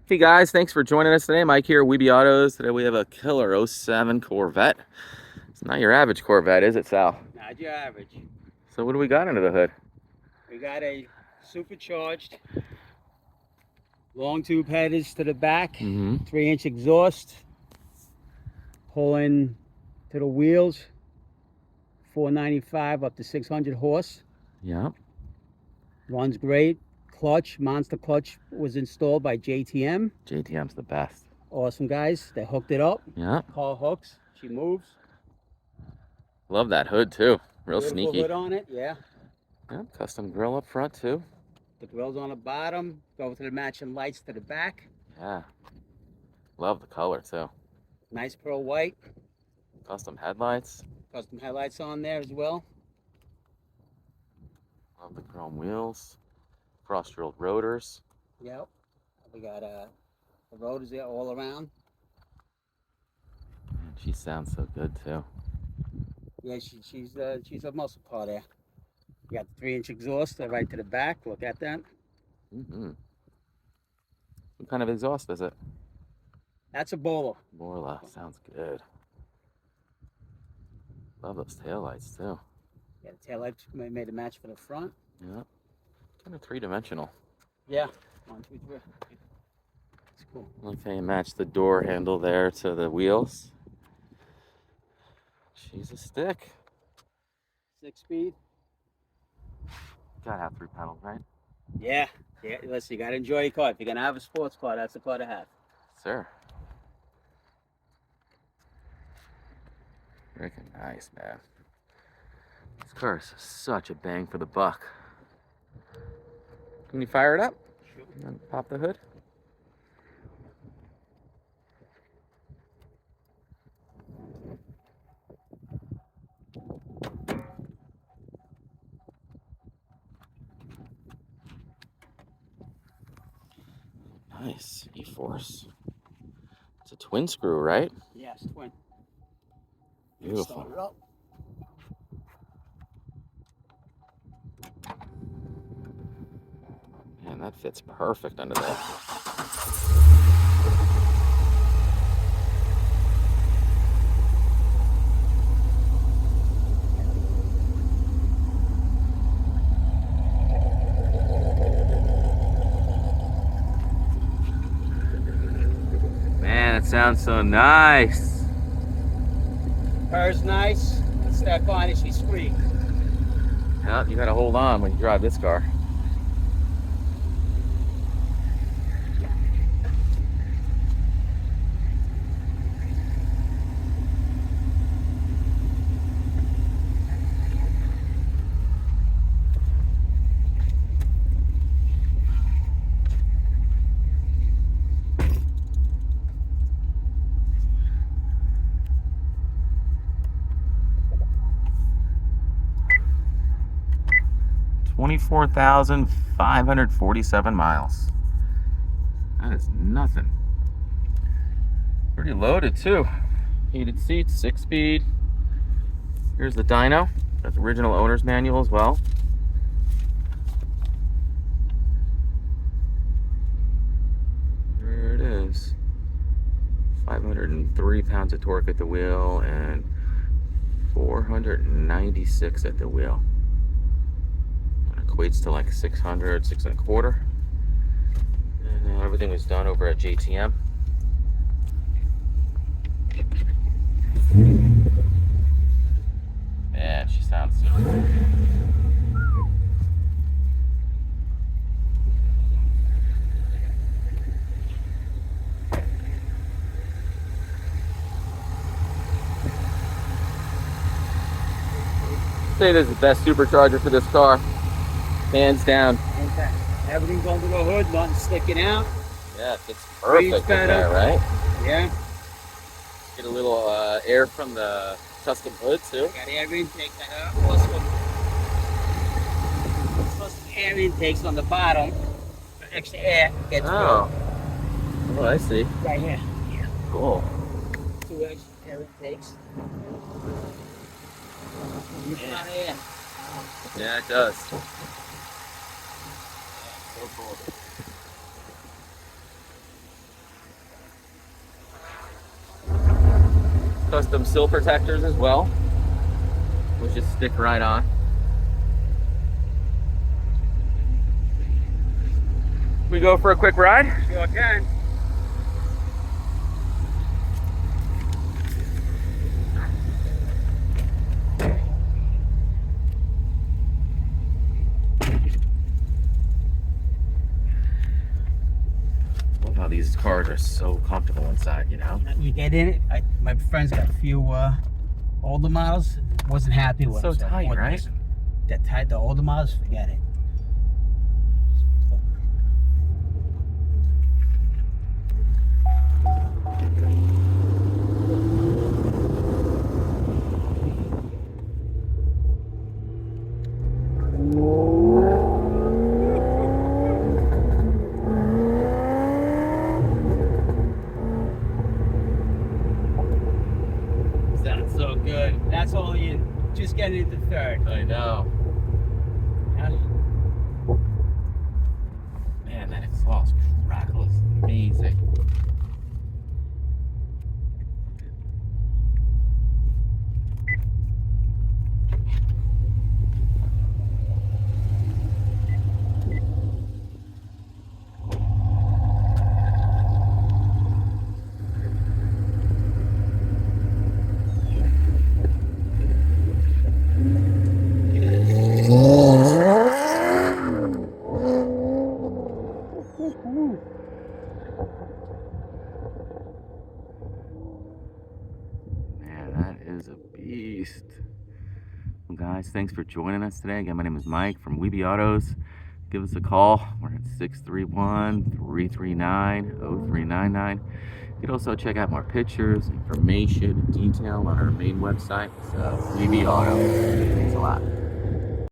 Hey guys, thanks for joining us today. Mike here, Weeby Autos. Today we have a killer '07 Corvette. It's not your average Corvette, is it, Sal? Not your average. So what do we got under the hood? We got a supercharged long tube headers to the back, 3-inch exhaust, pulling to the wheels, 495 up to 600 horse. Yeah. Runs great. Clutch, monster clutch was installed by JTM. JTM's the best. Awesome guys. They hooked it up. Yeah. Car hooks. She moves. Love that hood too. Real Beautiful sneaky. hood on it, yeah. Yeah, custom grill up front too. The grill's on the bottom. Go to the matching lights to the back. Yeah. Love the color too. Nice pearl white. Custom headlights. Custom headlights on there as well. Love the chrome wheels. Cross-drilled rotors. Yep. We got the rotors there all around. Man, she sounds so good too. Yeah, she's a muscle car there. You got the 3-inch exhaust right to the back. Look at that. What kind of exhaust is it? That's a Borla. Borla. Sounds good. Love those taillights too. Yeah, the taillights made a match for the front. Yeah. Kind of three-dimensional. Yeah. 1, 2, 3. It's cool. Okay, you match the door handle there to the wheels. She's a stick. 6-speed. Gotta have 3 pedals, right? Yeah. Yeah. Listen, you gotta enjoy your car. If you're gonna have a sports car, that's the car to have. Sir. Freaking nice, man. This car is such a bang for the buck. Can you fire it up? Sure. And pop the hood? Nice. E-Force. It's a twin screw, right? Yes, twin. Beautiful. Start it up. Man, that fits perfect under there. Man, it sounds so nice. Hers nice. Step on it, she squeaks. Yeah, you gotta hold on when you drive this car. $24,547 miles. That is nothing. Pretty loaded too. Heated seats, 6-speed. Here's the dyno. That's original owner's manual as well. There it is. 503 pounds of torque at the wheel and 496 at the wheel. Equates to like 600, 625. And everything was done over at JTM. Man, she sounds so good. Say this is the best supercharger for this car. Hands down. Everything's under the hood, nothing sticking out. Yeah, it's perfect in there, right? Yeah. Get a little air from the custom hood too. Got air intake. Also, air intakes on the bottom. Extra air gets Oh, I see. right here. Yeah. Cool. 2 extra air intakes. Yeah. Yeah, it does. So cool. custom sill protectors as well, which just stick right on. We go for a quick ride? Sure can. Love how these cars are so comfortable inside, you know? You get in it. My friend's got a few older models. Wasn't happy with So them. tight, right? That tight, the older models, forget it. Sounds so good. That's all you just getting into third. I know. Yeah. Man, that exhaust crackle is amazing. Man, that is a beast. Well, guys, thanks for joining us today. Again, my name is Mike from Weeby Autos. Give us a call. We're at 631-339-0399. You can also check out more pictures, information, detail on our main website. So, Weeby Autos. Thanks a lot.